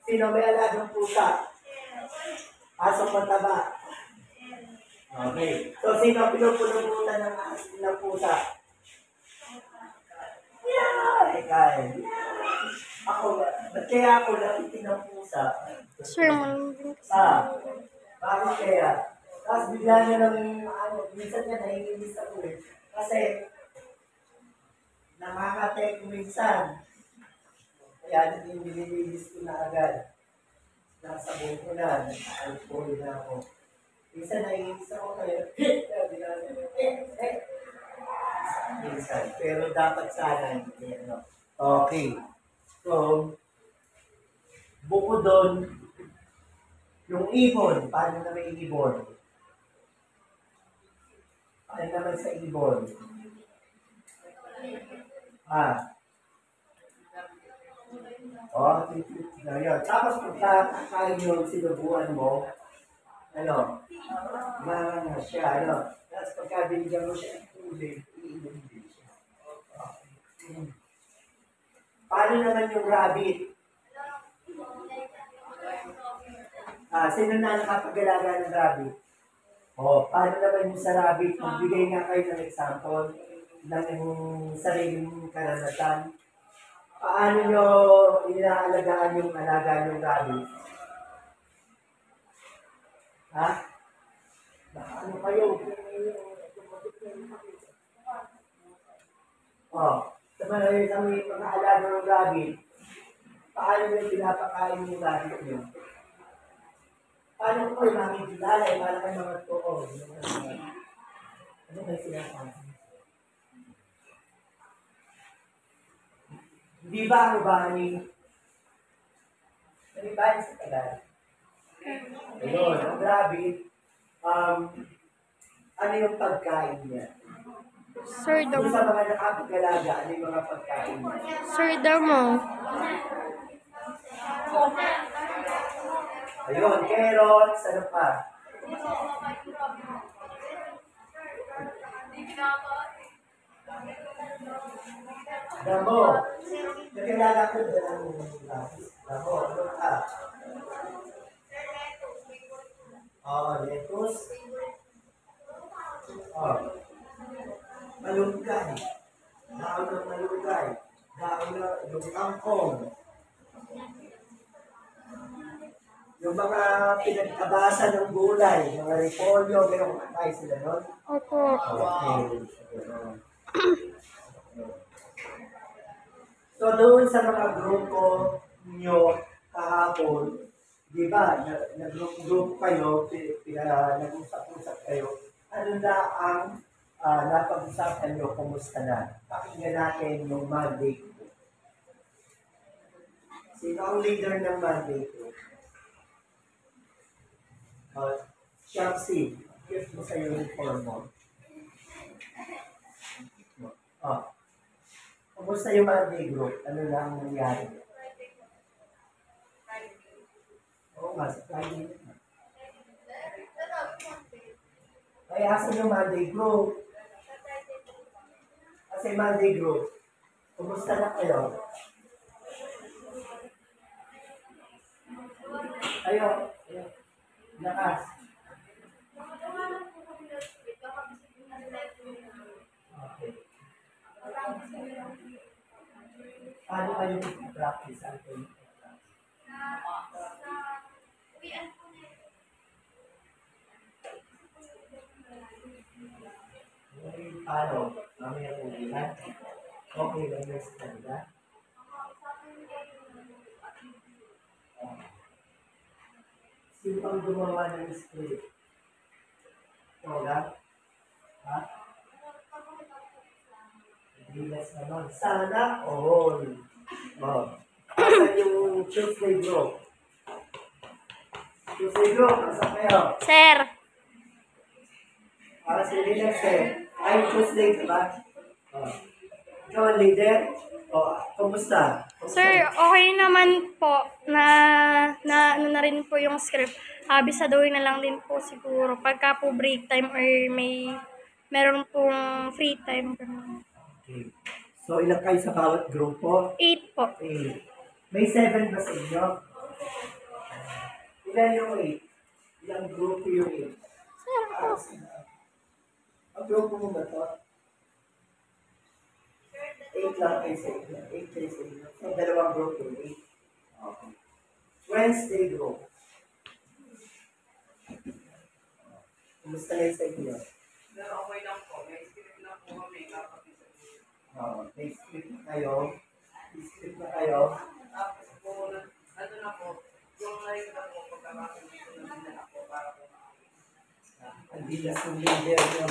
Sino may alagang pusa? Asong mataba. Okay. So, sino pinupunutan ng pusa? Yeah! Ikaw. Ako, ba't kaya ako nakitin ng pusa? Sir, malambing kasi. Bakit kaya? Tapos bigla niya lang, minsan niya naiinis ako eh. Kasi, nakakate ko minsan. Kaya nililinis ko na agad. Nasabon ko na, alcohol na ako. Minsan naiinis ako kayo. Minsan. Pero dapat sana hindi. Ano. Okay. So, bukod doon, yung ibon, paano na may ibon? Paano naman sa ibon? Yun. Tapos pagkakain yung sinubuan mo, mga siya, Tapos pagka binigyan mo siya ng tubig, iinom din siya. Paano naman yung rabbit? Sino na nakapag-alaga ng rabbit? Paano naman yung sa rabbit? Magbigay nga kayo ng example ng sariling karanasan. Paano nyo inaalagaan yung alaga ng rabbit? Ano kayo? Sa mga alaga ng rabbit, paano nyo pinapakain yung rabbit nyo? Paano ko yung makikilala? Para kayo mga too. Ano kayo sinasabi? Di ba ang bani? Ano bani sa Tagalog? Ayun, ang rabbit, ano yung pagkain niya? Sir, Kung sa mga nakapag-alaga, ano yung mga pagkain niya? Sir, damo. Ayun, carrots, ano pa? Damo. Nakilala ko ba ng damo? Ano pa? Lettuce. Malunggay. Daon ng malunggay. Daon ng kangkong. Yung mga pinagkabasa ng gulay, mga repolyo, mayroong katay sila nun? Opo. Okay. So doon sa mga grupo nyo kahapon, di ba, nag-group kayo, nag-usap-usap kayo, ano na ang napag-usapan nyo, kumusta na? Pakinggan natin yung Monday group. Sino ang leader ng Monday group? Shamsi, gift mo sa uniform mo. Kumusta yung Monday group? Ano na ang nangyari? Oo nga, sa Friday na. Kaya asan yung Monday group? Kasi Monday group, kumusta na kayo? Ayo. Lakas. Okay. Paano kayo mag-practice? Ano kayo paano? Mamaya po bilan? Okay lang yung sa kanila? Sino pang gumawa ng script? Ito lang? Bilas naman. Sana all. Asan yung Tuesday group? Tuesday group, asan kayo? Sir. Si Linex ay Tuesday ba? Ikaw ang leader? Kumusta? Sir, okay naman po ano na rin po yung script. Bisaduhin na lang din po siguro pagka po break time or meron pong free time. Okay. So, ilang kayo sa bawat grupo? 8 po. 8. May 7 ba sa inyo? Ilan yung 8? Ilang grupo yung 8? Ang grupo mo ba to? 8 lang kayo sa inyo. 8 kayo sa inyo. So, dalawang grupo yung 8. Okay. Wednesday group. Kumusta na yung sa inyo? Okay lang po. May script na po kami kapag isa po. May script na kayo. May script na kayo. Tapos po, ano na po, yung line na po, pagkakasin dito na nila po para po Ang bilas ng leader nyo.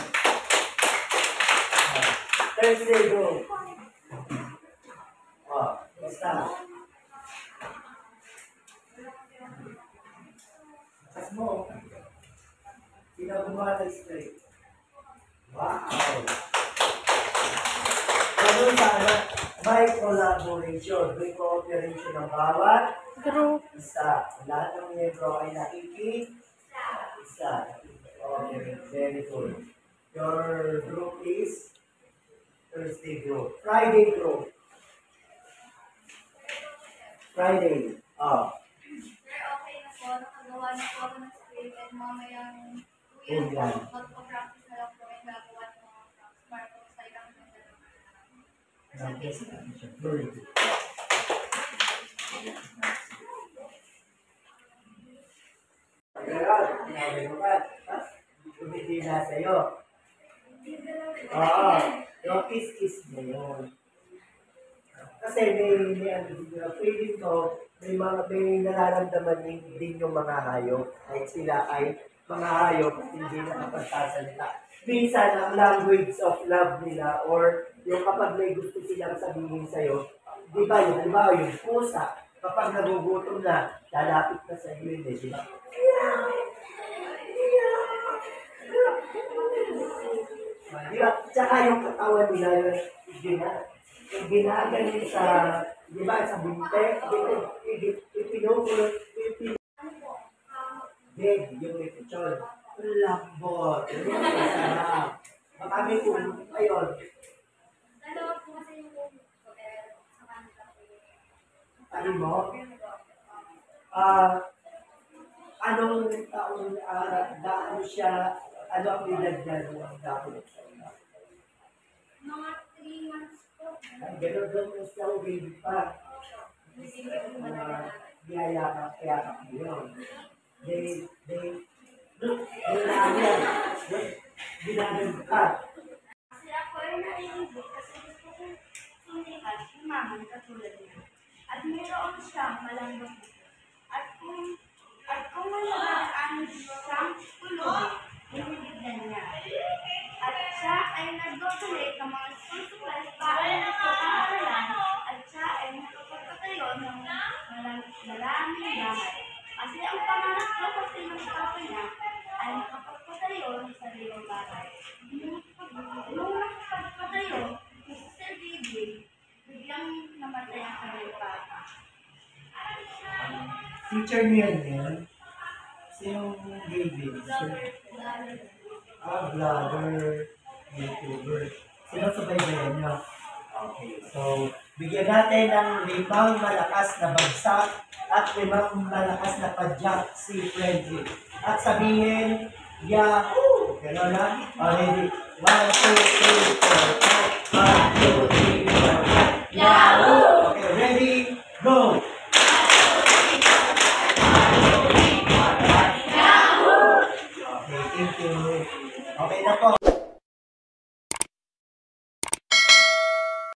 Thursday group. Basta. Kas mo. Sino gumawa ng script? Wow! Ganun sana, may collaboration, may cooperation ng bawat Group. isa. Lahat ng miyembro ay isa. Okay, very good. Your group is Thursday group. Friday group. Friday. Sir, okay na po. Nakagawa na po ako ng script and mamayang 2 Oh, years yan. po, magpa-practice na lang po and gagawa ng mga smart po sa ilang ng Very good. Hindi na sa'yo. Oo. Yung kiss-kiss mo yun. Kasi feeling ko, may nararamdaman din yung mga hayop. Kahit sila ay mga hayop at hindi nakapagsasalita. Minsan, ang language of love nila or yung kapag may gusto silang sabihin sa'yo, di ba yung pusa, kapag nagugutom na, lalapit na sa iyo yun, di ba? Di ba? Tsaka yung katawan nila, yung ginaganin sa, di ba, sa binte, ipinupulot, yung lechon. Lambot. Yung masarap. Baka may puno. Ayun. Dalawa po kasi yung ko pero sa kanila po Ano mo? Anong taon, gaano siya, ano ang edad niya nung gaano siya? mga 3 months po. Gano'n yung siya baby pa. Kaya yun. Ginagano ka. Kasi ako ay naiibig kasi gusto kong sumikat yung mama na katulad niya. At mayroon siyang malambot dito. At kung malagaan siyang tulog, inibigyan niya. At siya ay nag-donate ng mga school supplies para sa pag-aaralan at siya ay nakapagpatayo ng maraming bahay. Kasi ang pangarap ko kasi ng papa niya ay nakapagpatayo ng sariling bahay. Nung nakapagpatayo, si Sir Bibi, biglang namatay ang kanyang papa. Teacher niya yun. Sino yung baby? Vlogger, YouTuber. Sino subaybayan niyo? Okay. So, bigyan natin ng 5 malakas na bagsak at 5 malakas na padyak si Frederick. At sabihin, Yahoo! Gano'n na? Ready? 1, 2, 3, 4, 5. 1, 2, 3, 4, 5. Yahoo! Okay, ready? Go! Okay, thank you. Okay na po.